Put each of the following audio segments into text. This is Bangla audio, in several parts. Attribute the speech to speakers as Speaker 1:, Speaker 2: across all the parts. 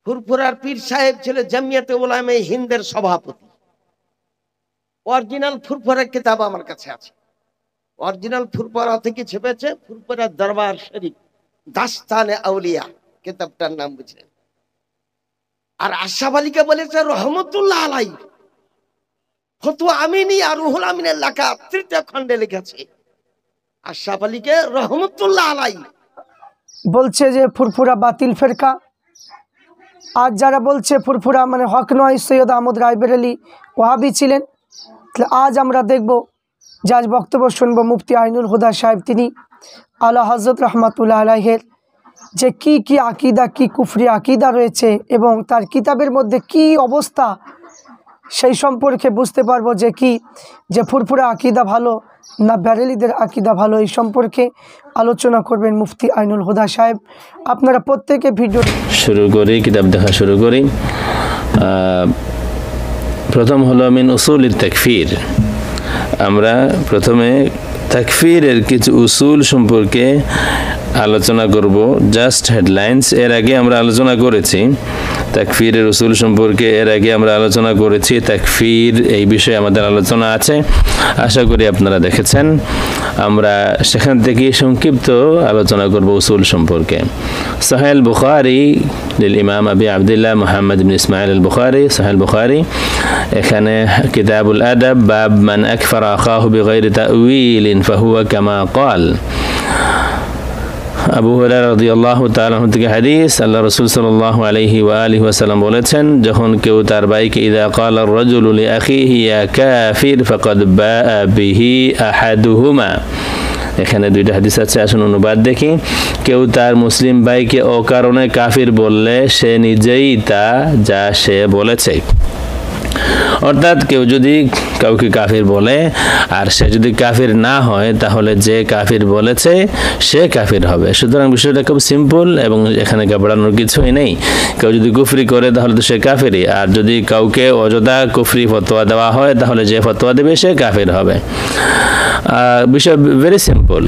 Speaker 1: ফুরফুরার পীর সাহেব ছিল জামিয়াতে উলামায়ে হিন্দের সভাপতি। অরিজিনাল ফুরফুরার কিতাব আমার কাছে আছে। অরিজিনাল ফুরফুরা থেকে ছেপেছে ফুরফুরা দরবার শরীফ দাস্তানে আউলিয়া, কিতাবটার নাম বুঝলেন। আর আশরাফ আলীকে বলেছে রহমতুল্লাহ আলাইহি, ফতোয়া আমিনী আর রুহুল আমিনের লেখা 3টা খণ্ডে লিখেছে আশরাফ আলীকে রহমতুল্লাহ আলাইহি।
Speaker 2: বলছে যে ফুরফুরা বাতিল ফেরকা। আজ যারা বলছে ফুরফুরা মানে হক নয়, সৈয়দ আহমদ রায়বেরেলি ওয়াহাবি ছিলেন। আজ আমরা দেখব যে আজ বক্তব্য শুনবো মুফতি আইনুল হুদা সাহেব, তিনি আলা হযরত রাহমাতুল্লাহ আলাইহির যে কি আকীদা, কি কুফরি আকীদা রয়েছে এবং তার কিতাবের মধ্যে কি অবস্থা, সেই সম্পর্কে বুঝতে পারবো যে ফুরফুরা আকীদা ভালো না বেরেলিদের আকীদা ভালো। এই সম্পর্কে আলোচনা করবেন মুফতি আইনুল হুদা সাহেব। আপনারা প্রত্যেকে ভিডিও
Speaker 3: শুরু করি, কিতাব দেখা শুরু করি। প্রথম হলো মিন উসুলিত তাকফির। আমরা প্রথমে তাকফিরের কিছু উসুল সম্পর্কে আলোচনা করব, জাস্ট হেডলাইন্স। এর আগে আমরা আলোচনা করেছি তাকফিরের উসুল সম্পর্কে, এর আগে আমরা আলোচনা করেছি তাকফির, এই বিষয়ে আমাদের আলোচনা আছে, আশা করি আপনারা দেখেছেন। আমরা সেখান থেকে সংক্ষিপ্ত আলোচনা করব উসুল সম্পর্কে। সহিহ বুখারী লিল ইমাম আবি আবদুল্লাহ মুহাম্মদ ইবনে ইসমাঈল আল বুখারী, সহিহ বুখারী, এখানে কিতাবুল আদাব, বাব মান আকফারা আখাহু বিগাইরি তা'উইলিন ফাহুয়া কামা ক্বাল। আবু হুরায়রা রাদিয়াল্লাহু তাআলা আনহু থেকে হাদিস, আল্লাহ রাসূল সাল্লাল্লাহু আলাইহি ওয়া আলিহি ওয়াসাল্লাম বলেছেন, যখন কেউ তার ভাইকে ইযা ক্বালা আর-রাজুলু লিআখিহি ইয়া কাফির ফাকাদ বাআ বিহি আহাদুহুমা। এখানে 2টা হাদিস আছে, আসুন অনুবাদ দেখি। কেউ তার মুসলিম ভাইকে অকারণে কাফির বললে সে নিজেই তা যা সে বলেছে। অর্থাৎ কেউ যদি কাউকে কাফির বলে আর সে যদি কাফির না হয় তাহলে যে কাফির বলেছে সে কাফির হবে। সুতরাং বিষয়টা খুব সিম্পল এবং এখানে ঘাবড়ানোর কিছুই নেই। কেউ যদি কুফরি করে তাহলে তো সে কাফিরই, আর যদি কাউকে অযথা কুফরি ফতোয়া দেওয়া হয় তাহলে যে ফতোয়া দেবে সে কাফির হবে। বিষয় ভেরি সিম্পল।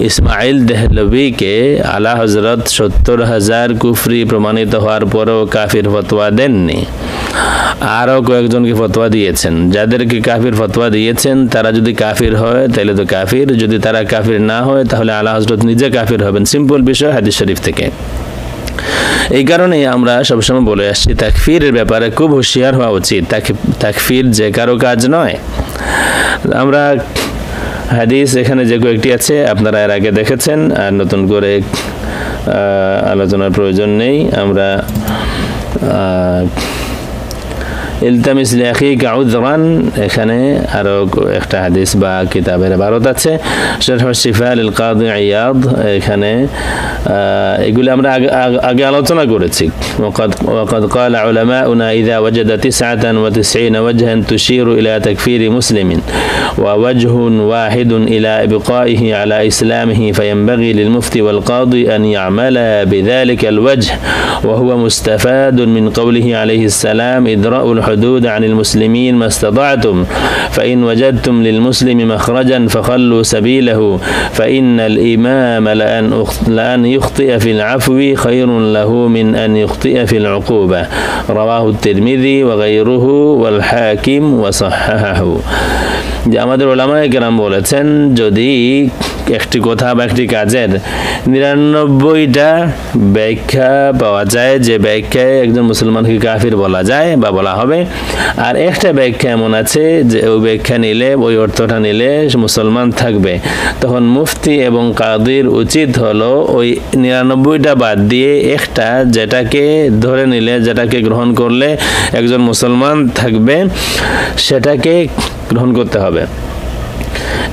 Speaker 3: ইসমাইল দেহলভিকে আলা হযরত 70,000 কুফরি প্রমাণিত হওয়ার পরেও কাফির ফতোয়া দেননি। আরও কয়েকজনকে ফতোয়া দিয়েছেন। যাদেরকে কাফির ফতোয়া দিয়েছেন তারা যদি কাফির হয় তাহলে তো কাফির, যদি তারা কাফির না হয় তাহলে আলা হযরত নিজে কাফির হবেন। সিম্পল বিষয় হাদিস শরীফ থেকে। এই কারণেই আমরা সবসময় বলে আসছি তাকফিরের ব্যাপারে খুব হুঁশিয়ার হওয়া উচিত। তাকফির যে কারো কাজ নয়। আমরা হাদিস এখানে যে কয়েকটি আছে আপনারা এর আগে দেখেছেন, আর নতুন করে আলোচনার প্রয়োজন নেই। আমরা ইলতামিস লিআখিকা উযরান, এখানে আরো একটা হাদিস বা কিতাবের ইবারত আছে। শারহ শিফা লিল কাদি ইয়াদ, এখানে এগুলো আমরা আগে আলোচনা করেছি। ওয়াকাদ ক্বালা উলামাউনা ইযা ওয়াজাদা 99 ওয়াজহান তুশিরু ইলা তাকফিরি মুসলিমিন ওয়া ওয়াজহুন ওয়াহিদুন ইলা ইবকাইহি আলা ইসলামিহি ফায়ানবাগি লিল মুফতি ওয়াল কাদি আন ইয়ামালা বিযালিকা আল ওয়াজহ ওয়া হুয়া মুস্তাফাদুন মিন কওলিহি আলাইহিস সালাম ইদরাউল الحدود عن المسلمين ما استطعتم فإن وجدتم للمسلم مخرجا فخلوا سبيله فإن الإمام لأن يخطئ في العفو خير له من أن يخطئ في العقوبة رواه الترمذي وغيره والحاكم وصححه। যে আমাদের উলামায়ে কেরাম বলেছেন যদি একটি কথা বা একটি কাজের 99টা ব্যাখ্যা পাওয়া যায় যে ব্যাখ্যায় একজন মুসলমানকে কাফির বলা যায় বা বলা হবে, আর একটা ব্যাখ্যা এমন আছে যে ওই ব্যাখ্যা নিলে, ওই অর্থটা নিলে মুসলমান থাকবে, তখন মুফতি এবং কাদির উচিত হলো ওই 99টা বাদ দিয়ে একটা যেটাকে ধরে নিলে, যেটাকে গ্রহণ করলে একজন মুসলমান থাকবে সেটাকে গ্রহণ করতে হবে।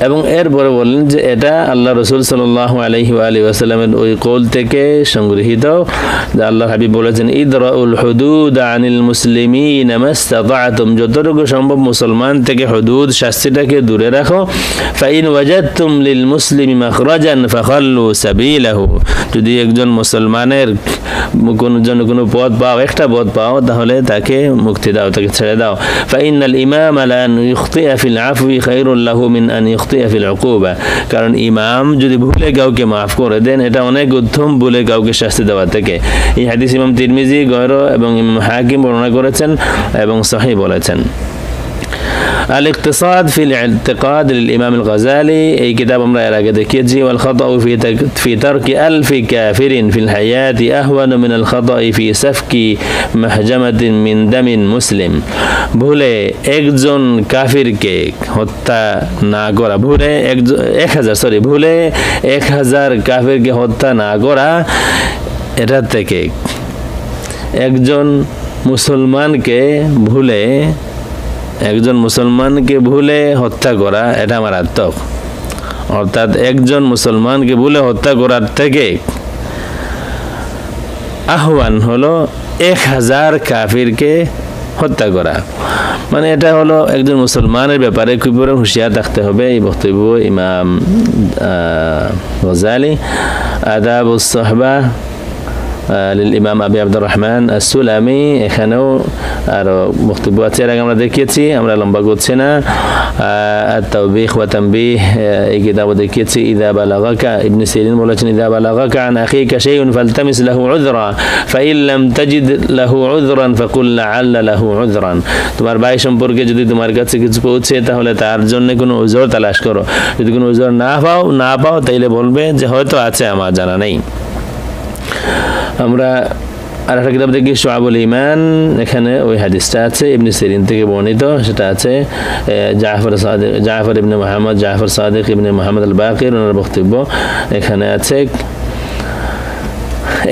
Speaker 3: এবং এরপরে বললেন যে এটা আল্লাহ রাসূল সাল্লাল্লাহু আলাইহি ওয়া আলিহি ওয়াসাল্লামের ওই কওল থেকে সংগৃহীত যে আল্লাহ হাবিব বলেছেন ইদরাউল হুদুদ আনিল মুসলিমিন মাস্তাতা'তুম, যতটুকু সম্ভব মুসলমান থেকে হুদুদ শাস্তিটাকে দূরে রাখো। ফাইন ওয়াজাদতুম লিল মুসলিমি মাখরাজান ফাখাল্লু সাবিলাহু, যদি একজন মুসলমানের কোনো পথ পাও, একটা পথ পাও, তাহলে তাকে মুক্তি দাও, তাকে ছেড়ে দাও। ফাইনাল ইমাম লা ইখতিআ ফিল আফwi খায়রুল লাহু মিন أن يخطئ في العقوبة কারণ ইমাম যদি ভুলে কাউকে মাফ করে দেন এটা অনেক উত্তম ভুলে কাউকে শাস্তি দেওয়া থেকে। এই হাদিস ইমাম তিরমিজি, গয়রো এবং ইমাম হাকিম বর্ণনা করেছেন এবং সহিহ বলেছেন। الاقتصاد في الاعتقاد للإمام الغزالي أي كتاب امرأ راجدكيجي والخطأ في ترك ألف كافر في الحياة أهون من الخطأ في سفك محجمة من دم مسلم ভুলে একজন কাফিরকে হত্যা না করা, ভুলে 1000 কাফিরকে হত্যা না করা এটা থেকে একজন মুসলমানকে ভুলে হত্যা করা এটা মারাত্মক। অর্থাৎ একজন মুসলমানকে ভুলে হত্যা করার থেকে আহ্বান হলো 1000 কাফিরকে হত্যা করা। মানে এটা হলো একজন মুসলমানের ব্যাপারে খুব হুঁশিয়ার থাকতে হবে। এই বক্তব্য ইমাম গজালি আদাবুস সাহবা للإمام أبي عبد الرحمن السلمي এখানেও আরো বক্তব্য আছে, এর আগে আমরা দেখিয়েছি, আমরা লম্বা করছি না। التوبيخ وتنبيه এই কিতাব দেখিয়েছি। إذا بلغك ابن سيرين বলেছেন إذا بلغك عن أخيك شيء فالتمس له عذرا فإن لم تجد له عذرا فقل لعل له عذرا। তোমার ভাই সম্পর্কে যদি তোমার কাছে কিছু পৌঁছে তাহলে তার জন্য কোনো উযর তালাশ করো, যদি কোনো উযর না পাও তাইলে বলবে যে হয়তো আছে, আমার জানা নেই। আমরা আর একটা কিতাব দেখি শুআবুল ঈমান, এখানে ওই হাদিসটা আছে ইবনে সিরিন থেকে বর্ণিত, সেটা আছে জাফর ইবনে মুহাম্মদ জাফর সাদিক ইবনে মুহাম্মদ আল বাকির ওনার বক্তব্য এখানে আছে।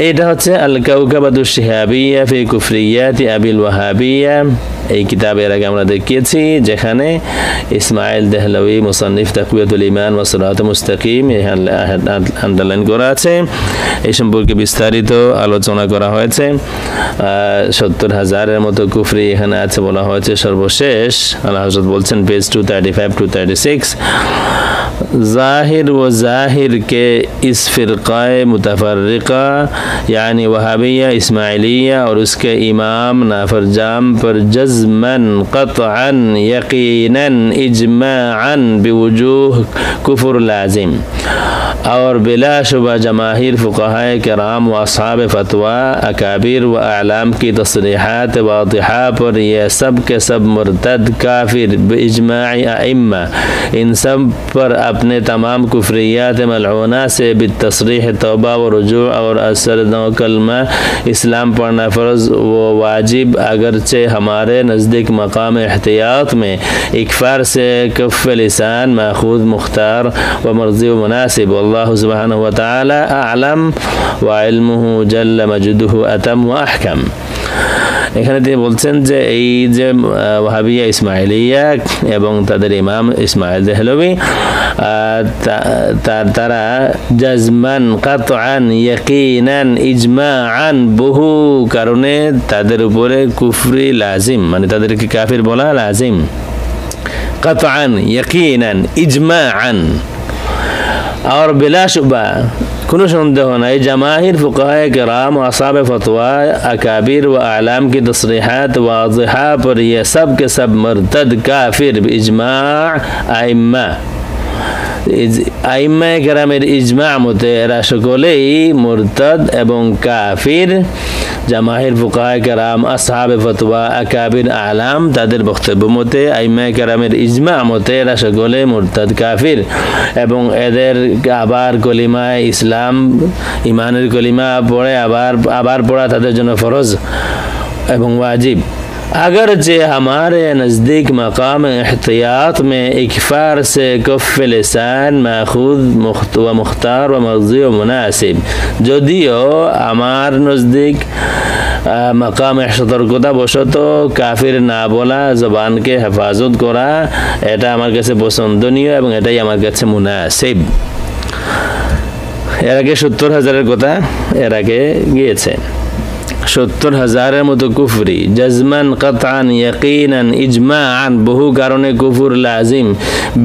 Speaker 3: এটা হচ্ছে আল কাউকাবাতুশ শিহাবিয়্যা ফি কুফরিয়াতি আবিল ওয়াহাবিয়্যা। এই কিতাবের আগে আমরা দেখিয়েছি, যেখানে ইসমাইল দেহলভী মুসান্নিফ তাকওয়াতুল ঈমান ওয়া সিরাতুল মুস্তাকিম আন্ডারলাইন করা আছে, এই সম্পর্কে বিস্তারিত আলোচনা করা হয়েছে। 70,000-এর মতো কুফরি এখানে আছে বলা হয়েছে। সর্বশেষ আল্লাহ হযরত বলছেন পেজ 235-236 जाहिर व जाहिर के इस फ़िरक़ाए मुतफ़र्रिक़ा यानी वहाबिया इस्माइलिया और उसके इमाम नाफरजाम पर जज़मन क़त्अन यक़ीनन इजमाअन बिवुजूह कुफ़्र लाजिम और बिलाशुबा जमाहिर फ़ुक़हाए किराम व अस्हाब फ़तवा अकाबिर व आलाम की तस्रीहात वादिहा पर यह सब के सब मुर्तद काफिर बिइजमा'i अइम्मा, इन सब पर अपने तमाम कुफ्रियात मलऊना से बितस्रीह तौबा व रुजू और असर कलमा इस्लाम पढ़ना फ़र्ज़ व वाजिब, अगरचे हमारे नज़दीक मकाम एहतियात में इकफ़ार से कफ़ लिसान माखूद मुख्तार व मर्ज़ी व मुनासिब। अल्लाहु सुब्हानहु व तआला अअलम व इल्मुहु जल्ल मजदुहु अतम व अहकम। এখানে তিনি বলছেন যে এই যে ওয়াহাবিয়া ইসমাইলিয়া এবং তাদের ইমাম ইসমাইল দেহলভী তারা জাজমান কাতআন ইয়াকিনান ইজমাআন বহু কারণে তাদের উপরে কুফরি লাজিম, মানে তাদেরকে কাফির বলা লাজিম। কাতআন ইয়াকিনান ইজমাআন और बिलाशुबा কোনো সন্দেহ নাই জামাহির ফুকাহায়ে কিরাম व असहाब फतवा अकाबिर व आलाम की तस्रीहात वाज़िहा पर ये सब के सब मुर्तद काफिर इजमा' आइम्मा আইম্মায়ে কেরামের ইজমা মতে এরা সকলেই মুরতাদ এবং কাফির। জামাহির ফুকাহায়ে কেরাম, আসহাবে ফতোয়া, আকাবির, আলাম তাদের বক্তব্য মতে আইম্মায়ে কেরামের ইজমা মতে এরা সকলে মুরতাদ কাফির এবং এদের আবার কলিমায় ইসলাম ইমানের কলিমা পড়ে আবার পড়া তাদের জন্য ফরজ এবং ওয়াজিব। अगरचे हमारे नज़दीक मकाम एहतियात में इकफ़ार से कफ़ लिसान माखूद व मुख्तार व मर्ज़ी व मुनासिब, যদিও আমার নজদিক মাকাম সতর্কতা বশত কাফির না বলা, জবানকে হেফাজত করা, এটা আমার কাছে পছন্দনীয় এবং এটাই আমার কাছে মুনাসিব। এর আগে 70,000-এর কথা এর আগে গিয়েছে। 70,000-এর মতো কুফরি জাজমান কাতআন ইয়াকিনান ইজমাআন বহু কারণে কুফর লাজিম,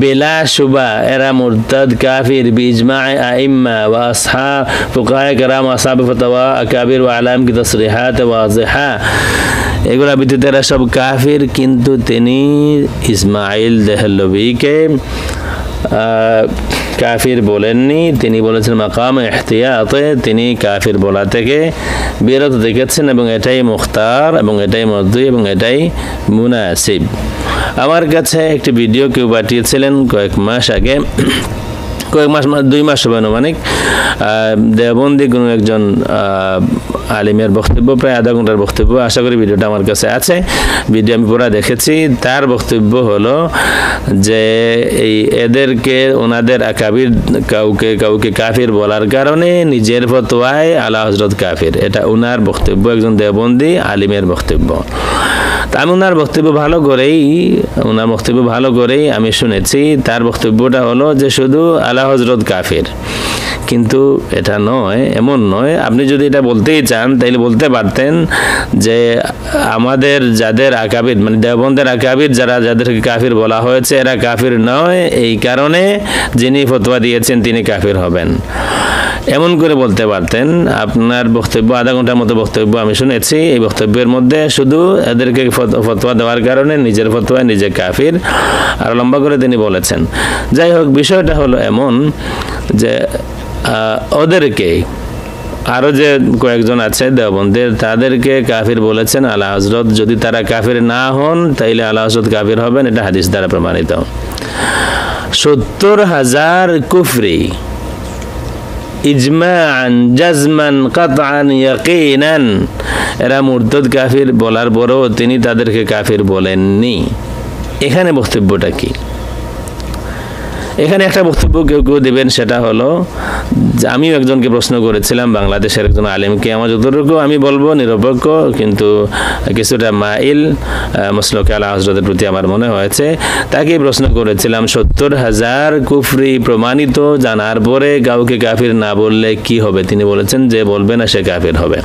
Speaker 3: বিলা শুবা এরা মুরতাদ কাফির বিইজমা'i আইম্মা ওয়া আসহাব ফুকাহায়ে কেরাম আসহাব ফতোয়া আকাবির ওয়া আলাম কি তাসরিহাত ওয়াজিহা, এগুলা ব্যতীত এরা সব কাফির। কিন্তু তিনি ইসমাইল দেহলভীকে কাফির বলেননি, তিনি বলেছেন মাকাম ইহতিয়াতে তিনি কাফির বলা থেকে বিরত থেকেছেন এবং এটাই মুখতার এবং এটাই মর্জি এবং এটাই মুনাসিব। আমার কাছে একটি ভিডিও কেউ পাঠিয়েছিলেন কয়েক মাস আগে, কয়েক মাস 2 মাস হবে আনুমানিক, দেওবন্দি কোনো একজন আলিমের বক্তব্য, প্রায় আধা ঘন্টার বক্তব্য। আশা করি ভিডিওটা আমার কাছে আছে, ভিডিও আমি পুরো দেখেছি। তার বক্তব্য হলো যে এই এদেরকে ওনাদের আকাবির কাউকে কাফির বলার কারণে নিজের ফতোয়ায় আলা হযরত কাফির, এটা ওনার বক্তব্য, একজন দেওবন্দি আলিমের বক্তব্য। আমি ওনার বক্তব্য ভালো করেই আমি শুনেছি। তার বক্তব্যটা হলো যে শুধু আলা হযরত কাফির, কিন্তু এটা নয়, এমন নয়। আপনি যদি এটা বলতেই চান তাহলে বলতে পারতেন যে আমাদের যাদের আকাবির মানে দেওবন্দের আকাবির যাদেরকে কাফির বলা হয়েছে এরা কাফির নয়, এই কারণে যিনি ফতোয়া দিয়েছেন তিনি কাফির হবেন, এমন করে বলতে পারতেন। আপনার বক্তব্য আধা ঘন্টার মতো বক্তব্য আমি শুনেছি। এই বক্তব্যের মধ্যে শুধু এদেরকে ফতোয়া দেওয়ার কারণে নিজের ফতোয়া নিজে কাফির, আর লম্বা করে তিনি বলেছেন। যাই হোক, বিষয়টা হলো এমন যে ওদেরকে আরো যে কয়েকজন আছে দেওবন্দের তাদেরকে কাফির বলেছেন আলা হযরত। যদি তারা কাফির না হন তাইলে আলা হযরত কাফির হবেন, এটা হাদিস দ্বারা প্রমাণিত। 70,000 কুফরি ইজমাআন জাজমান কাতআন ইয়াকিনান, এরা মুরতাদ কাফির বলার পরও তিনি তাদেরকে কাফির বলেননি। এখানে বক্তব্যটা কি? এখানে একটা বক্তব্য কেউ দিবেন, সেটা হলো আমিও একজনকে প্রশ্ন করেছিলাম, বাংলাদেশের একজন আলেমকে, আমার যতটুকু আমি বলবো নিরপেক্ষ কিন্তু কিছুটা মাইল মাসলুক আলা হযরতের প্রতি আমার মনে হয়েছে, তাকে প্রশ্ন করেছিলাম 70,000 কুফরি প্রমাণিত জানার পরে কাউকে কাফির না বললে কি হবে? তিনি বলেছেন যে বলবে না সে কাফির হবে।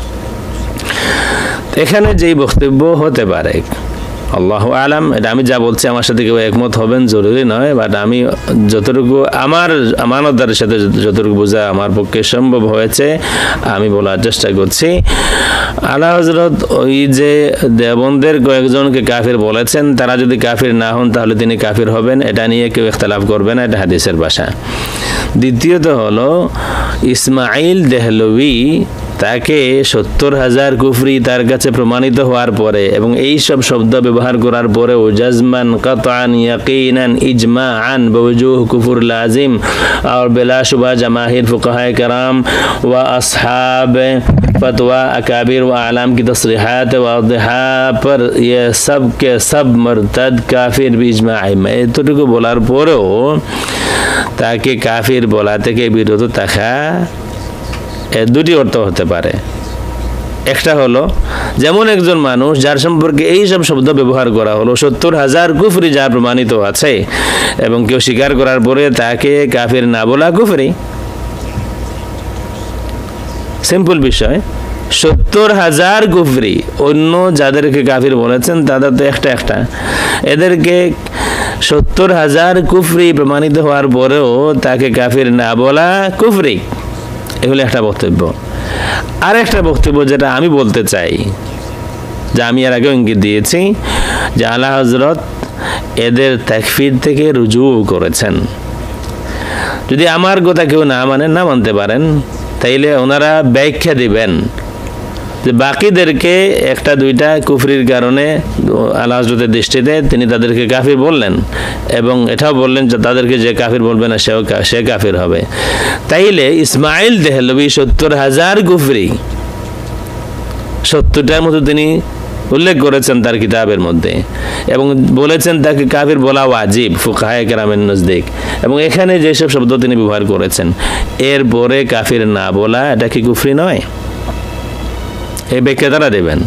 Speaker 3: এখানে যেই বক্তব্য হতে পারে, আল্লাহু আলাম, এটা আমি যা বলছি আমার সাথে কেউ একমত হবেন জরুরি নয়, বাট আমি যতটুকু আমার আমানতদারের সাথে যতটুকু বোঝা আমার পক্ষে সম্ভব হয়েছে আমি বলার চেষ্টা করছি। আলা হযরত ওই যে দেওবন্দের কয়েকজনকে কাফির বলেছেন, তারা যদি কাফির না হন তাহলে তিনি কাফির হবেন, এটা নিয়ে কেউ ইখতিলাফ করবে না, এটা হাদিসের ভাষা। দ্বিতীয়ত হলো ইসমাইল দেহলভী, তাকে 70,000 কুফরি তার কাছে প্রমাণিত হওয়ার পরে এবং এই সব শব্দ ব্যবহার করার পরে জাজমান কাতআন ইয়াকিনান ইজমাআন বওজুহ কুফর লাজিম और बिला शुबा जमाहिर फुक़हाए कराम व असहाब फतवा अकाबिर व आलाम की तस्रीहात वादिहा पर ये सब के सब मर्तद काफिर बिजमाअ में এতটুকু বলার পরেও তাকে কাফির বলা থেকে বিরত থাকা দুটি অর্থ হতে পারে। একটা হলো যেমন একজন মানুষ যার সম্পর্কে এই সব শব্দ ব্যবহার করা হলো 70,000 কুফরি যা প্রমাণিত আছে এবং কেউ স্বীকার করার পরে তাকে কাফির না বলা কুফরি, সিম্পল বিষয়। 70,000 কুফরি অন্য যাদেরকে কাফির বলেছেন তাদের তো একটা, এদেরকে 70,000 কুফরি প্রমাণিত হওয়ার পরেও তাকে কাফির না বলা কুফরি, এগুলো একটা বক্তব্য। আর একটা বক্তব্য যেটা আমি বলতে চাই, যা আমি এর আগে ইঙ্গিত দিয়েছি, যে আলা হযরত এদের তাকফির থেকে রুজু করেছেন। যদি আমার কথা কেউ না মানতে পারেন তাইলে ওনারা ব্যাখ্যা দিবেন যে বাকিদেরকে একটা দুইটা কুফরির কারণে আলা হযরতের দৃষ্টিতে তিনি তাদেরকে কাফির বললেন এবং এটাও বললেন যে তাদেরকে যে কাফির বলবে না সে কাফির হবে। তাইলে ইসমাইল দেহলভী 70,000 কুফরি 70টার মতো তিনি উল্লেখ করেছেন তার কিতাবের মধ্যে এবং বলেছেন তাকে কাফির বলা ওয়াজিব ফুকাহায়ে কেরামের নজদিক, এবং এখানে যেসব শব্দ তিনি ব্যবহার করেছেন এরপরে কাফির না বলা এটা কি কুফরি নয়? এই ব্যাখ্যা তারা দেবেন।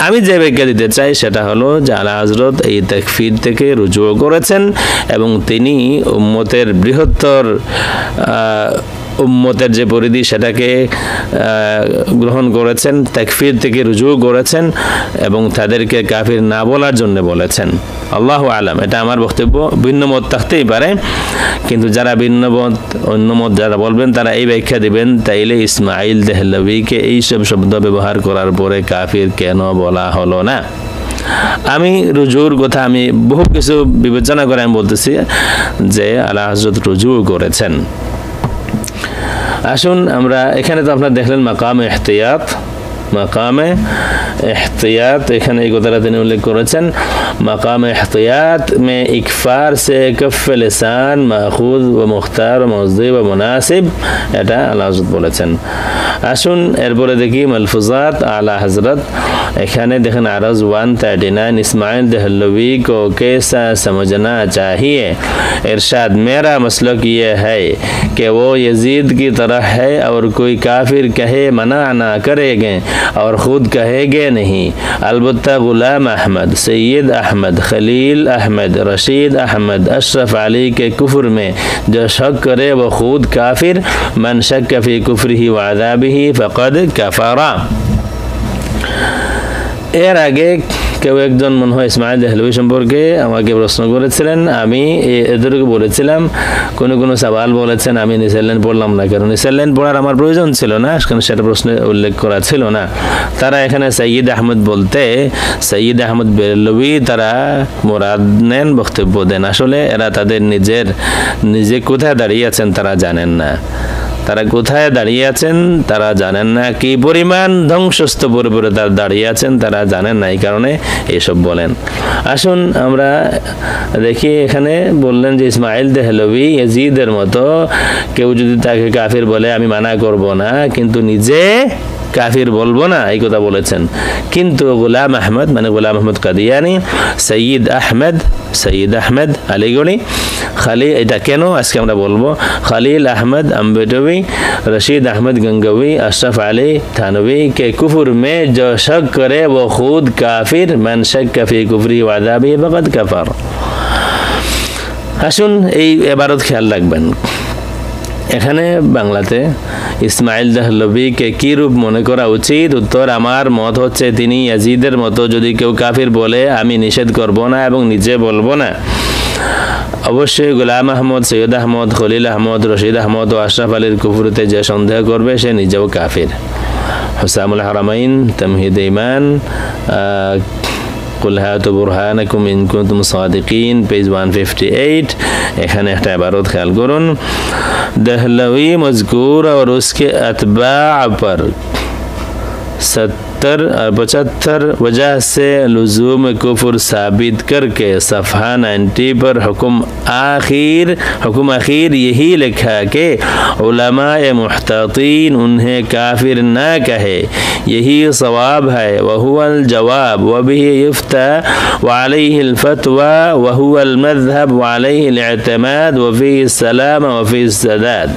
Speaker 3: আমি যে ব্যাখ্যা দিতে চাই সেটা হলো যে আলা হযরত এই তাকফির থেকে রুজু করেছেন এবং তিনি উম্মতের বৃহত্তর উম্মতের যে পরিধি সেটাকে গ্রহণ করেছেন, তাকফির থেকে রুজু করেছেন এবং তাদেরকে কাফির না বলার জন্য বলেছেন। আল্লাহু আলাম, এটা আমার বক্তব্য। ভিন্ন মত থাকতেই পারে, কিন্তু যারা ভিন্ন মত অন্য মত যারা বলবেন তারা এই ব্যাখ্যা দিবেন তাইলে ইসমাইল দেহলভীকে এইসব শব্দ ব্যবহার করার পরে কাফির কেন বলা হলো না? আমি রুজুর কথা আমি বহু কিছু বিবেচনা করে আমি বলতেছি যে আলা হযরত রুজু করেছেন। আসুন আমরা এখানে তো আপনারা দেখলেন মাকামে ইহতিয়াত, মাকামে এহতিয়াত এখানে এই কথাটা তিনি উল্লেখ করেছেন। মাকামে এহতিয়াত মে ইকফার সে কফ লিসান মাখুদ ও মুখতার ও মসজিদ ও মুনাসিব, এটা আলা হযরত বলেছেন। আসুন এরপরে দেখি মালফুজাত আলা হযরত। এখানে দেখেন আরজ 139 ইসমাইল দেহলवी को कैसा समझना चाहिए। इरशाद मेरा मसलक ये है कि वो यजीद की तरह है और कोई काफिर कहे मना ना करेंगे और ख़ुद कहेंगे नहीं। अलबत्ता गुलाम अहमद, सैयद अहमद, खलील अहमद, रशीद अहमद, अशरफ अली के कुफ्र में जो शक करे वो खुद काफिर, मन शक फी कुफ्रिही व अज़ाबिही फ़क़द कफ़रा। এর আগে কেউ একজন মনে হয় ইসমাইল দেহলভী সম্পর্কে আমাকে প্রশ্ন করেছিলেন, আমি এদেরকে বলেছিলাম কোনো সওয়াল বলেছেন, আমি নিচের লাইন পড়লাম না, কারণ নিচের লাইন পড়ার আমার প্রয়োজন ছিল না, কারণ সেটা প্রশ্নে উল্লেখ করা ছিল না। তারা এখানে সৈয়দ আহমদ বলতে সৈয়দ আহমদ বেরলভী তারা মুরাদ নেন, বক্তব্য দেন। আসলে এরা তাদের নিজে কোথায় দাঁড়িয়ে আছেন তারা জানেন না, তারা কোথায় দাঁড়িয়ে আছেন তারা জানেন না, কি পরিমাণ ধ্বংসস্ত পরিবারে তারা দাঁড়িয়ে আছেন তারা জানেন না, এই কারণে এইসব বলেন। আসুন আমরা দেখি, এখানে বললেন যে ইসমাইল দেহলভী ইয়াজিদের মতো কেউ যদি তাকে কাফির বলে আমি মানা করব না, কিন্তু নিজে কাফির বলবো না, এই কথা বলেছেন। কিন্তু গোলাম আহমদ মানে গোলাম আহমদ কাদিয়ানি, সৈয়দ আহমদ আলীগড়ি, এটা কেন আজকে আমরা বলবো, खलील अहमद अम्बेटवी, रशीद अहमद गंगवी, अशरफ अली थानवी के कुफर में जो शक करे वो खुद काफिर, मन शक फी कुफरी व अज़ाबी फ़क़द कफ़र। আসুন এই ইবারত খেয়াল রাখবেন। এখানে বাংলাতে ইসমাইল দেহলভীকে কি রূপ মনে করা উচিত? উত্তর, আমার মত হচ্ছে তিনি ইয়াজিদের মতো যদি কেউ কাফির বলে আমি নিষেধ করব না এবং নিজে বলবো না। অবশ্যই গোলাম আহমদ, সৈয়দ আহমদ, খলিল আহমদ, রশিদ আহমদ ও আশরাফ আলীর কুফরিতে যে সন্দেহ করবে সে নিজেও কাফির। হুসামুল হারামাইন, তামহিদ ঈমান, কুল হাতু বুরহানাকুম ইন কুনতুম সাদিকিন, পেজ 158। এখানে একটা ইবারত খেয়াল করুন, দেহলভী মজকুর और उसके अतबा पर 70 और 75 वजह से लुज़ूम कुफ्र साबित करके सफ़हा 90 पर हुक्म आखिर यही लिखा कि उलमाए मुहतातीन उन्हें काफिर न कहे, यही सवाब है। वहुवल जवाब वबिही युफ्ता वअलैहिल फतवा वहुवल मज़हब वअलैहिल इअ्तिमाद वफ़ीहि सलाम वफ़ीहि सदाद।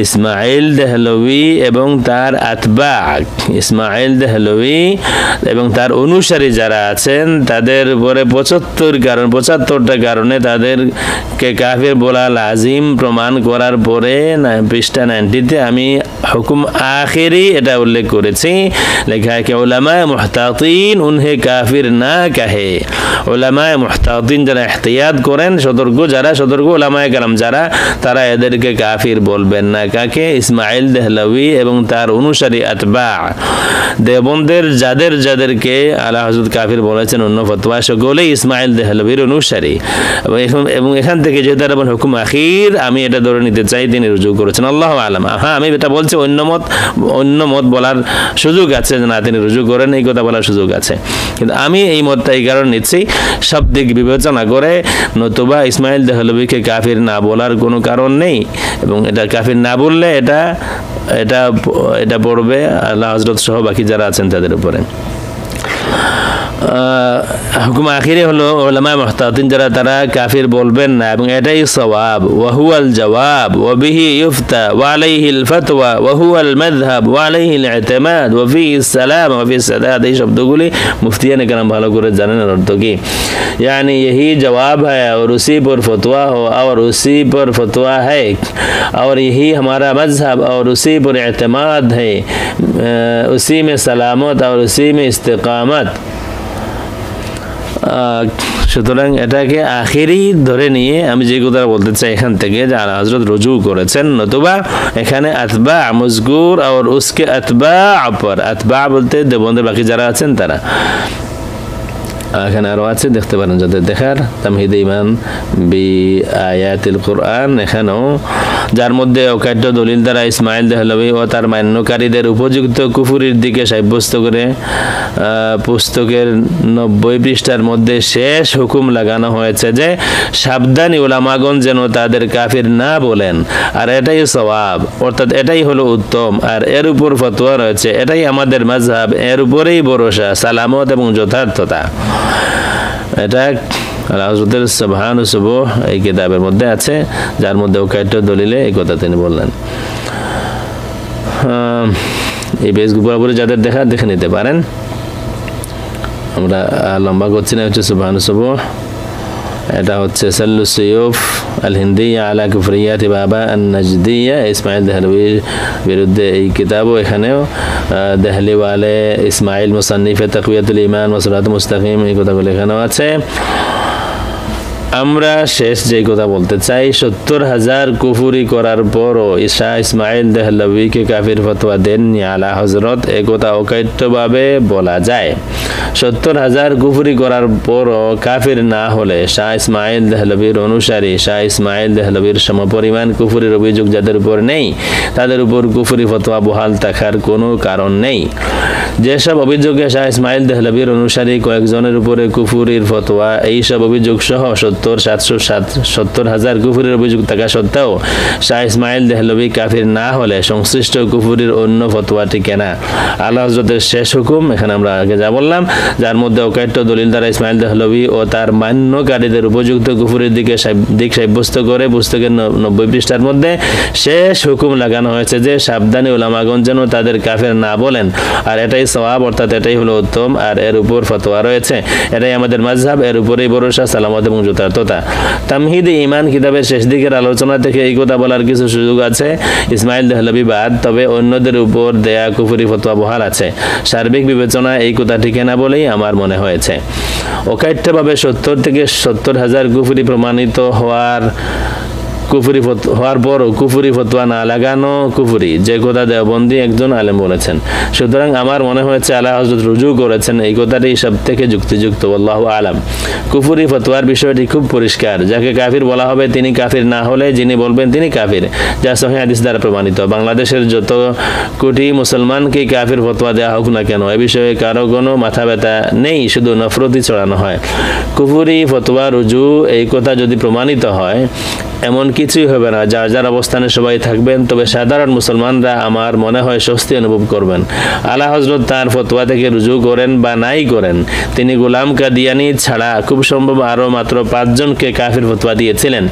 Speaker 3: ইসমাইল দেহলভী এবং তার আতবা, ইসমাইল দেহলভী এবং তার অনুসারী যারা আছেন তাদের উপরে 75টা কারণে তাদেরকে কাফির বলা লাজিম প্রমাণ করার পরে পৃষ্ঠা 90-তে আমি হুকুম আখিরি এটা উল্লেখ করেছি, লেখা আছে উলামায়ে মুহতাতিন উনহে কাফির না কাহে। উলামায়ে মুহতাতিন যারা ইহতিয়াত করেন, সতর্ক উলামায়ে কেরাম যারা, তারা এদেরকে কাফির বলবেন না। কাকে? ইসমাইল দেহলভী এবং তার অনুসারী আতবা। দেওবন্দের যাদেরকে আলা হযরত কাফির বলেছেন অন্য ফতোয়া, সকলেই ইসমাইল দেহলভীর অনুসারী। এবং এখান থেকে যেহেতু তারা হুকুম আখির, আমি এটা ধরে নিতে চাই তিনি রুজু করেছেন। আল্লাহু আলাম। হ্যাঁ, আমি এটা বলছি অন্য মত বলার সুযোগ আছে, না তিনি রুজু করেন এই কথা বলার সুযোগ আছে, কিন্তু আমি এই মতটা এই কারণে নিচ্ছি সব দিক বিবেচনা করে, নতুবা ইসমাইল দেহলভীকে কাফির না বলার কোনো কারণ নেই। এবং এটা কাফির না বললে এটা পড়বে আল্লাহ হযরত সহ বাকি যারা আছেন তাদের উপরে। হুকুম আখিরে হলো উলামায়ে মুহতাতিন যারা, তারা কাফির বলবেন না এবং এটাই সওয়াব। ওয়াহুয়াল জওয়াব ওয়াবিহি ইফতা ওয়ালাইহিল ফাতওয়া ওয়াহুয়াল মাযহাব ওয়ালাইহিল ইতিমাদ ওয়াফিহিস সালাম ওয়াফিহিস সাদাদ। এই শব্দগুলি মুফতিয়ানে কেরাম ভালো করে জানেন অর্থ কি। यानी यही जवाब है और उसी पर फतवा हो और उसी पर फतवा है और यही हमारा मजहब और उसी पर एतमाद है, उसी में सलामत और उसी में इस्तिकामत। সুতরাং এটাকে আখিরি ধরে নিয়ে আমি যে কথা বলতে চাই এখান থেকে, যে আলা হযরত রুজু করেছেন, নতুবা এখানে আতবা মজকুর আর উসকে আতবা পর, আতবা বলতে দেবন্দের বাকি যারা আছেন তারা। এখানে আরো আছে, দেখতে পারেন যাদের দেখার, তামহিদ ঈমান বি আয়াতিল কোরআন, এখানেও যার মধ্যে অকাট্য দলিল দ্বারা ইসমাইল দেহলভী ও তার মান্যকারীদের উপযুক্ত কুফুরির দিকে সাব্যস্ত করে পুস্তকের 90 পৃষ্ঠার মধ্যে শেষ হুকুম লাগানো হয়েছে যে সাবধানী উলামাগণ যেন তাদের কাফির না বলেন, আর এটাই সওয়াব, অর্থাৎ এটাই হলো উত্তম, আর এর উপর ফতোয়া রয়েছে, এটাই আমাদের মাযহাব, এর উপরেই ভরসা, সালামত এবং যথার্থতা। এটা হযরতের সুবহান সুবহ এই কিতাবের মধ্যে আছে, যার মধ্যে অকাট্য দলিলে এই কথা তিনি বললেন। এই বেশ পুরোপুরি যাদের দেখা দেখে নিতে পারেন, আমরা লম্বা করছি না। হচ্ছে সুবহান সুবহ, এটা হচ্ছে সাল্লু সুয়ুফ আল হিন্দিয়া আলা কুফরিয়াত বাবা আন নাজদিয়া, ইসমাইল দেহলভির বিরুদ্ধে এই কিতাবও, এখানেও দেহলিওয়ালে ইসমাইল মুসান্নিফে তাকওয়াতুল ঈমান ওয়া সিরাতুল মুস্তাকিম, এই কথাগুলো এখানেও আছে। আমরা শেষ যে কথা বলতে চাই, 70,000 কুফুরি করার পরও শাহ ইসমাইল দেহলভিকে কাফির ফতোয়া দেননি আলা হযরত, এ কথা অকাট্যভাবে বলা যায়। 70,000 কুফুরি করার পরও কাফির না হলে শাহ ইসমাইল দেহলভির অনুসারী, শাহ ইসমাইল দেহলভির সমপরিমাণ কুফুরির অভিযোগ যাদের উপর নেই, তাদের উপর কুফুরি ফতোয়া বহাল থাকার কোনো কারণ নেই। যেসব অভিযোগে শাহ ইসমাইল দেহলভির অনুসারী কয়েকজনের উপরে কুফুরির ফতোয়া, এইসব অভিযোগ সহ 70,000 কুফুরির অভিযোগ থাকা সত্ত্বেও শাহ ইসমাইল দেহলভি কাফির না হলে সংশ্লিষ্ট কুফুরির অন্য ফতোয়াটি কেনা আল্লাহ হযরতের শেষ হুকুম, এখানে আমরা আগে যা বললাম, যার মধ্যে অকাট্য দলিল দ্বারা ইসমাইল দেহলভি ও তার মান্যকারীদের উপযুক্ত কুফুরির দিক সাব্যস্ত করে পুস্তকের 90 পৃষ্ঠার মধ্যে শেষ হুকুম লাগানো হয়েছে যে সাবধানী উলামাগণ যেন তাদের কাফির না বলেন, আর এটাই সওয়াব, অর্থাৎ এটাই হলো উত্তম, আর এর উপর ফতোয়া রয়েছে, এটাই আমাদের মাযহাব, এর উপরেই ভরসা, সালামত এবং যথার্থতা। তামহিদ ঈমান কিতাবের শেষ দিকের আলোচনা থেকে এই কথা বলার কিছু সুযোগ আছে, ইসমাইল দেহলভি বাদ, তবে অন্যদের উপর দেয়া কুফরি ফতোয়া বহাল আছে। সার্বিক বিবেচনায় এই কথা ঠিক না বলেই আমার মনে হয়েছে। অকাট্যভাবে 70 থেকে 70,000 কুফরি প্রমাণিত হওয়ার পরও কুফুরি ফতোয়া না লাগানো কুফুরি, যে কথা দেওবন্দি একজন আলেম বলেছেন। সুতরাং আমার মনে হয়েছে আলা হযরত রুজু করেছেন এই কথাটি সব থেকে যুক্তিযুক্ত, আল্লাহু আলাম। কুফুরি ফতোয়ার বিষয়টি খুব পরিষ্কার, যাকে কাফির বলা হবে তিনি কাফির না হলে যিনি বলবেন তিনি কাফির, যা সহিহ হাদিস দ্বারা প্রমাণিত। বাংলাদেশের যত কোটি মুসলমানকে কাফির ফতোয়া দেওয়া হোক না কেন, এ বিষয়ে কারো কোনো মাথা ব্যথা নেই, শুধু নফরতি ছড়ানো হয়। কুফুরি ফতোয়া রুজু এই কথা যদি প্রমাণিত হয়, এমন কিছুই হবে না, যার যার অবস্থানে সবাই থাকবেন, তবে সাধারণ মুসলমানরা আমার মনে হয় স্বস্তি অনুভব করবেন। আলা হযরত তার ফতোয়া থেকে রুজু করেন বা নাই করেন, তিনি গোলাম কাদিয়ানি ছাড়া খুব সম্ভব আরো মাত্র 5 জনকে কাফির ফতোয়া দিয়েছিলেন।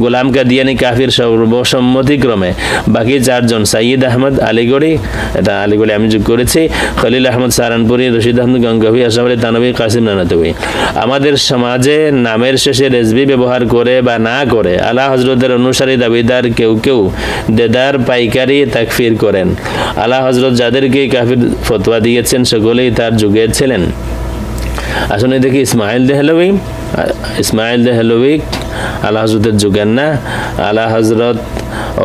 Speaker 3: গোলাম কাদিয়ানি কাফির সর্বসম্মতিক্রমে, বাকি 4 জন সাইয়্যিদ আহমদ আলীগড়ি, এটা আলীগড়ি আমি যোগ করেছি, খলিল আহমদ সাহারানপুরি, রশিদ আহমদ গঙ্গাভি, আশরাফ আলী থানভী, কাসিম নানাতবি। আমাদের সমাজে নামের শেষে রেজবি ব্যবহার করে বা না করে আলা হযরতের অনুসারী দাবিদার কেউ কেউ দেদার পাইকারি তাকফির করেন। আলা হযরত যাদেরকে কাফির ফতোয়া দিয়েছেন সকলেই তার যুগের ছিলেন। আসলে দেখি ইসমাইল দেহলভি আলা হযরতের যুগের না। আলা হযরত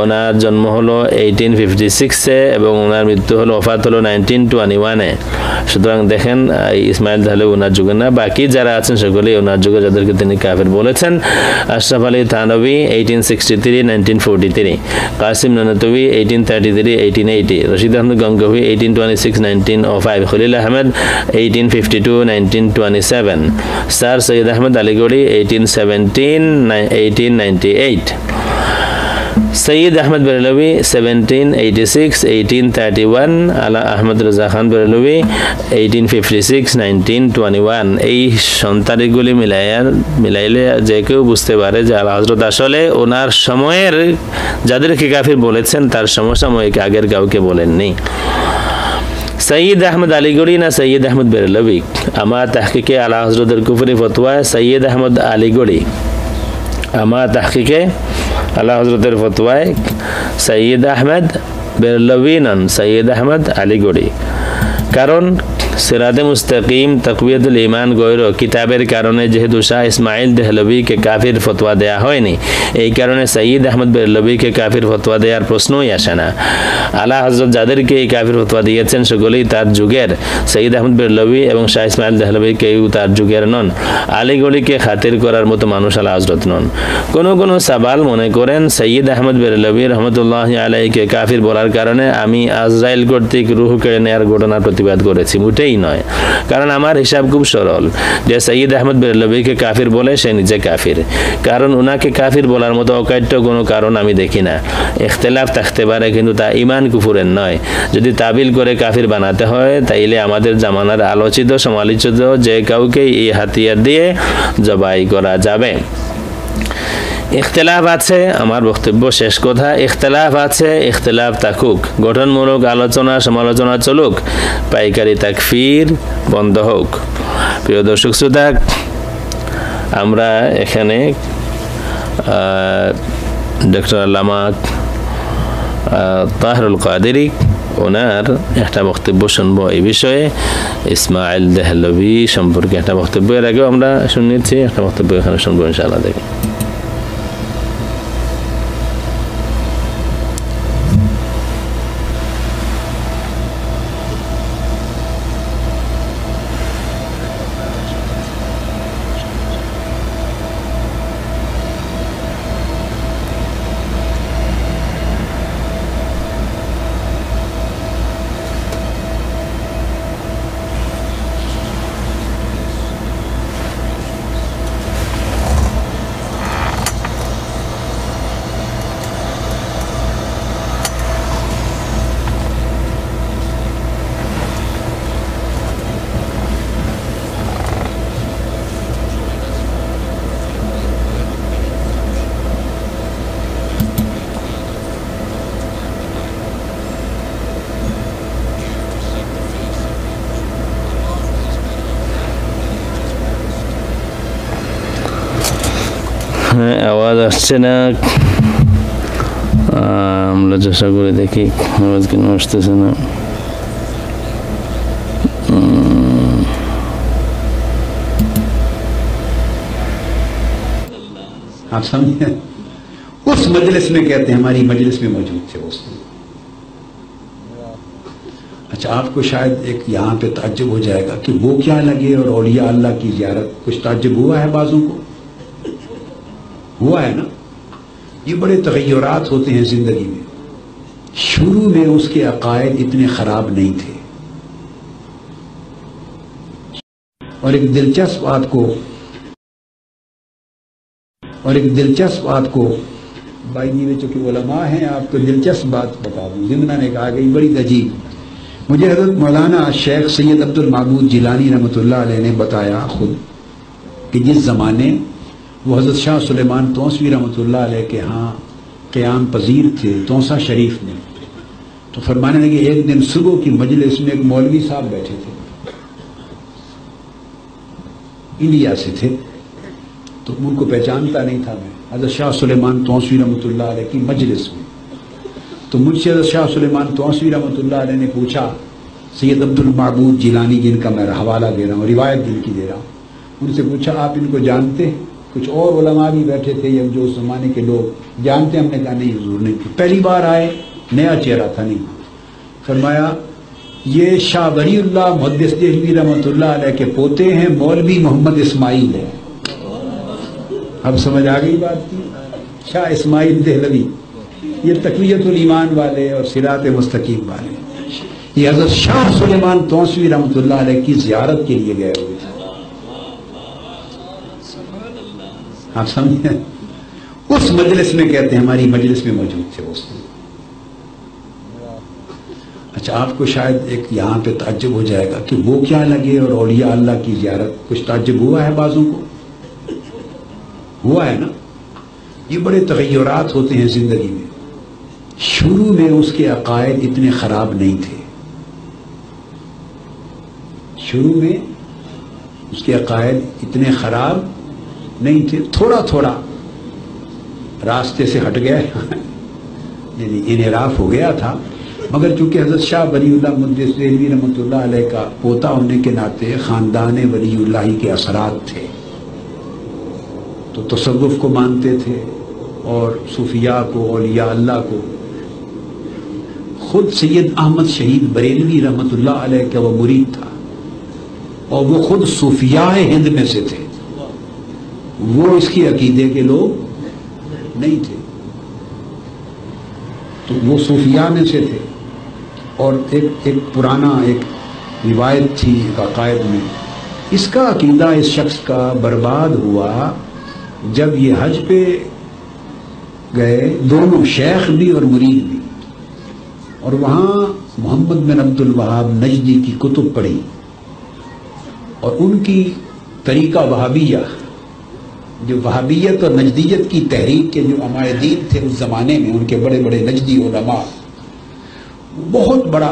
Speaker 3: ওনার জন্ম হলো 1856-এ এবং ওনার মৃত্যু হলো, ওফাত হলো 1921-এ। সুতরাং দেখেন ইসমাইল দেহলভি ওনার যুগে না, বাকি যারা আছেন সকলেই ওনার যুগে, যাদেরকে তিনি কাফির বলেছেন। আশরাফ আলী থানভী 1863-1943, কাসিম নানাতবি 1833-1880, রশিদ আহমদ গঙ্গাভি 1826-1905, খলিল আহমেদ 1852-1927, স্যার সৈয়দ আহমদ আলীগড়ি 1817-1898, সৈয়দ আহমদ বেরলভি 1786-1831, আলা আহমদ রাজা খান বেরলভি 1856-1921। এই সন্তানগুলি মিলাইলে যে কেউ বুঝতে পারে যে আলা হযরত আসলে ওনার সময়ের যাদেরকে কাফির বলেছেন তার সমসাময়িক আগের কাউকে বলেননি। সৈয়দ আহমদ আলীগড়ি না সৈয়দ আহমদ বেরলভি, আমার তাহকিকে আলা হযরতের কুফরি ফতোয়া সৈয়দ আহমদ আলীগড়ি, আমার তাহকিকে আলা হযরতের ফতোয়ায় সৈয়দ আহমদ বেরলভি নন, সৈয়দ আহমদ আলীগড়ি। কারণ সিরাতে মুস্তাকিম তাকওয়াতুল ঈমান গয়র কিতাবের কারণে যেহেতু শাহ ইসমাইল দেহলভীকে কাফির ফতোয়া দেয়া হয়নি, এই কারণে সৈয়দ আহমদ বেরলভীকে কাফির ফতোয়া দেওয়ার প্রশ্নই আসে না। আলা হযরত যাদেরকে এই কাফির ফতোয়া দিয়েছেন সেগুলোই তার যুগের। সৈয়দ আহমদ বেরলভী এবং শাহ ইসমাইল দেহলভী কেউ তার যুগের নন। আলীগড়িকে খাতির করার মতো মানুষ আলা হযরত নন। কোনো সাবাল মনে করেন সৈয়দ আহমদ বেরলভী রহমতুল্লাহি আলাইহিকে কাফির বলার কারণে আমি আজরাইল কর্তৃক রূহ কেড়ে নেওয়ার ঘটনার প্রতিবাদ করেছি। মোটেই নয়, কারণ আমার হিসাব খুব সরল, যে সৈয়দ আহমদ বেরলভীকে কাফির বলে সে নিজে কাফির, কারণ ওনাকে কাফির বলার মতো অকাট্য কোনো কারণ আমি দেখি না। ইখতিলাফ থাকতে পারে, কিন্তু তা ঈমান কুফুরের নয়। যদি তাবিল করে কাফির বানাতে হয় তাইলে আমাদের জামানার আলোচিত সমালোচিত যে কাউকে এই হাতিয়ার দিয়ে জবাই করা যাবে। ইখতিলাফ আছে, আমার বক্তব্য শেষ কথা, ইখতিলাফ আছে, ইখতিলাফ থাকুক, গঠনমূলক আলোচনা সমালোচনা চলুক, পাইকারি তাকফির বন্ধ হোক। প্রিয় দর্শক শ্রোতা, আমরা এখানে ডক্টর আল্লামা তাহেরুল কাদেরী ওনার একটা বক্তব্য শুনবো এই বিষয়ে। ইসমাইল দেহলভী সম্পর্কে একটা বক্তব্য এর আগেও আমরা শুনেছি, একটা বক্তব্য এখানে শুনবো ইনশাআল্লাহ। দেখি আওয়াজ আসছে না, আমরা চেষ্টা করে দেখি আওয়াজ কেন আসতেছে না।
Speaker 4: आप समझे? उस मजलिस में कहते हैं, हमारी मजलिस में मौजूद थे उस। अच्छा, आपको शायद एक यहाँ पे ताज्जुब हो जाएगा कि वो क्या लगे और औलिया अल्लाह की ज़ियारत, कुछ ताज्जुब हुआ है बाज़ों को? हुआ है ना? ये बड़े तगय्युरात होते हैं जिंदगी में। शुरू में उसके अकायद इतने खराब नहीं थे। और एक दिलचस्प बात को भाई जी में चूंकि उलमा हैं, आपको दिलचस्प बात बता दूं। जिंदना ने कहा गई बड़ी अजीब, मुझे हज़रत मौलाना शेख सैयद अब्दुल माबूद जिलानी रहमतुल्लाह अलैह ने बताया खुद कि जिस ज़माने वो हज़रत शाह सुलेमान तौसवी रहमतुल्लाह अलैह के यहाँ क़याम पजीर थे तौसा शरीफ में, तो फरमाने लगे एक दिन सुबह की मजलिस में एक मौलवी साहब बैठे थे, इंडिया से थे, तो उनको पहचानता नहीं था मैं। हज़रत शाह सुलेमान तौसवी रहमतुल्लाह अलैह की मजलिस में, तो मुझसे हज़रत शाह सुलेमान तौसवी रहमतुल्लाह अलैह ने पूछा, सैयद अब्दुल माबूद जिलानी जिनका मैं हवाला दे रहा हूँ, रिवायत जिनकी दे रहा हूँ, उनसे पूछा आप इनको जानते हैं? कुछ और उलमा भी बैठे थे या जो उस ज़माने के लोग जानते? हमने कहा नहीं हुजूर नहीं, पहली बार आए, नया चेहरा था, नहीं। फरमाया ये शाह वलीउल्लाह मुहद्दिस देहलवी रहमतुल्लाह अलैह के पोते हैं, मौलवी मोहम्मद इस्माइल है। अब समझ आ गई बात की? शाह इस्माइल देहलवी ये तक़वियतुल ईमान वाले और सिरात मुस्तकीम वाले, ये हज़रत शाह सुलेमान तौसवी रहमतुल्लाह अलैह की ज़ियारत के लिए गए हुए थे। आप समझे? उस मजलिस में कहते हैं, हमारी मजलिस में मौजूद थे उस। अच्छा, आपको शायद एक यहाँ पे ताज्जुब हो जाएगा कि वो क्या लगे और औलिया अल्लाह की ज़ियारत, कुछ ताज्जुब हुआ है बाज़ों को? हुआ है ना? ये बड़े तगय्युरात होते हैं जिंदगी में। शुरू में उसके अकायद इतने खराब नहीं थे, शुरू में उसके अकायद इतने खराब नहीं थे, थोड़ा थोड़ा रास्ते से हट गए यानी इनहराफ हो गया था, مگر چونکہ حضرت شاہ ولی اللہ محدث دہلوی رحمۃ اللہ علیہ کا پوتا ہونے کے ناطے خاندان ولی اللہ کے اثرات تھے، تو تصوف کو مانتے تھے اور صوفیاء کو، اولیاء اللہ کو۔ خود سید احمد شہید بریلوی رحمۃ اللہ علیہ کا وہ مرید تھا، اور وہ خود صوفیاء ہند میں سے تھے، وہ اس کی عقیدے کے لوگ نہیں تھے، تو وہ صوفیاء میں سے تھے۔ اور ایک پرانا ایک روایت تھی ایک عقائد میں، اس کا عقیدہ اس شخص کا برباد ہوا جب یہ حج پہ گئے، دونوں شیخ بھی اور مرید بھی، اور وہاں محمد بن عبد الوہاب نجدی کی کتب پڑھی، اور ان کی طریقہ وہابیہ، جو وہابیت اور نجدیت کی تحریک کے جو عمائدین تھے اس زمانے میں، ان کے بڑے بڑے نجدی علماء، بہت بڑا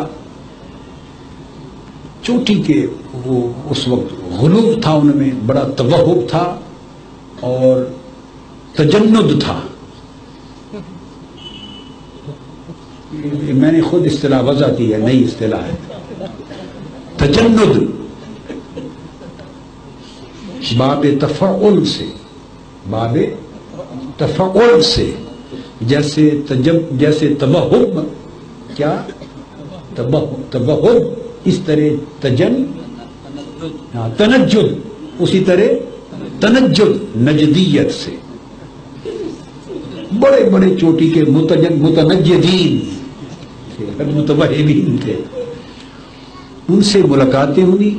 Speaker 4: چوٹی کے وہ اس وقت غلوب تھا ان میں، بڑا توہب تھا اور تجند تھا۔ میں نے خود اصطلاح وضع کی ہے، نئی اصطلاح ہے تجند، باب تفعل سے، باب تفعل سے، جیسے توہب، کیا توہب، اس طرح تنجد، اسی طرح تنجد نجدیت سے، بڑے بڑے چوٹی کے متنجدین تھے، متوہمین تھے، ان سے ملاقاتیں ہوئی،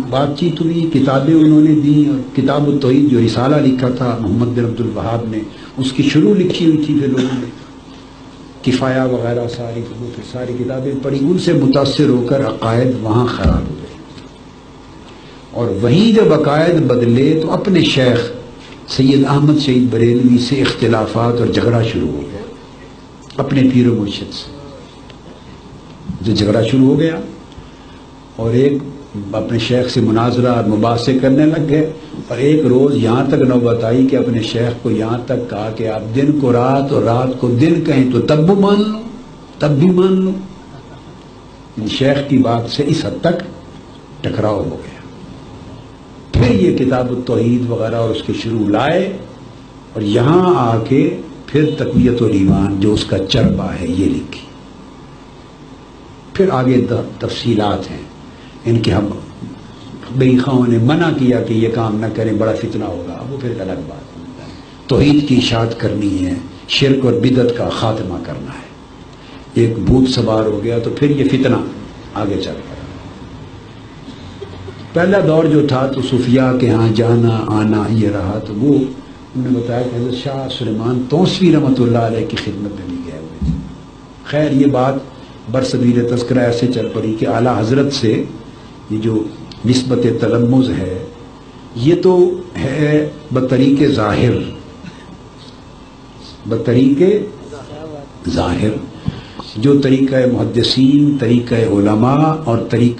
Speaker 4: بات چیت ہوئی، کتابیں انہوں نے دی، اور کتاب التوحید جو رسالہ لکھا تھا محمد بن عبد الوہاب نے، اس کی شروع لکھی ہوئی تھی، پھر لوگوں نے کفایہ وغیرہ ساری کتابیں پڑھی، ان سے متاثر ہو کر عقائد وہاں خراب ہو گئے، اور وہیں جب عقائد بدلے تو اپنے شیخ سید احمد شہید بریلوی سے اختلافات اور جھگڑا شروع ہو گیا، اپنے پیر و مرشد سے جو جھگڑا شروع ہو گیا، اور ایک اپنے شیخ سے مناظرہ مباحثے کرنے لگ گئے، اور ایک روز یہاں تک نوبت آئی کہ اپنے شیخ کو یہاں تک کہا کہ آپ دن کو رات اور رات کو دن کہیں تو تب بھی مان لو، تب بھی مان لو۔ شیخ کی بات سے اس حد تک ٹکراؤ ہو گیا، پھر یہ کتاب التوحید وغیرہ اور اس کے شروع لائے، اور یہاں آ کے پھر تقویت الایمان جو اس کا چربہ ہے یہ لکھی، پھر آگے تفصیلات ہیں ان کے۔ ہم بئی خواہوں نے منع کیا کہ یہ کام نہ کریں، بڑا فتنہ ہوگا، وہ پھر ایک الگ بات ہے، توحید کی اشاعت کرنی ہے، شرک اور بدعت کا خاتمہ کرنا ہے، ایک بھوت سوار ہو گیا تو پھر یہ فتنہ آگے چل پڑا۔ پہلا دور جو تھا تو صوفیاء کے ہاں جانا آنا یہ رہا، تو وہ انہوں نے بتایا کہ حضرت شاہ سلیمان توسوی رحمۃ اللہ علیہ کی خدمت میں بھی گئے ہوئے تھے۔ خیر یہ بات برصغیر تذکرہ ایسے چل پڑی کہ اعلیٰ حضرت سے یہ جو نسبت تلمذ ہے یہ تو ہے بطریق ظاہر، بطریق ظاہر، جو طریقہ محدثین، طریقہ علماء اور طریقہ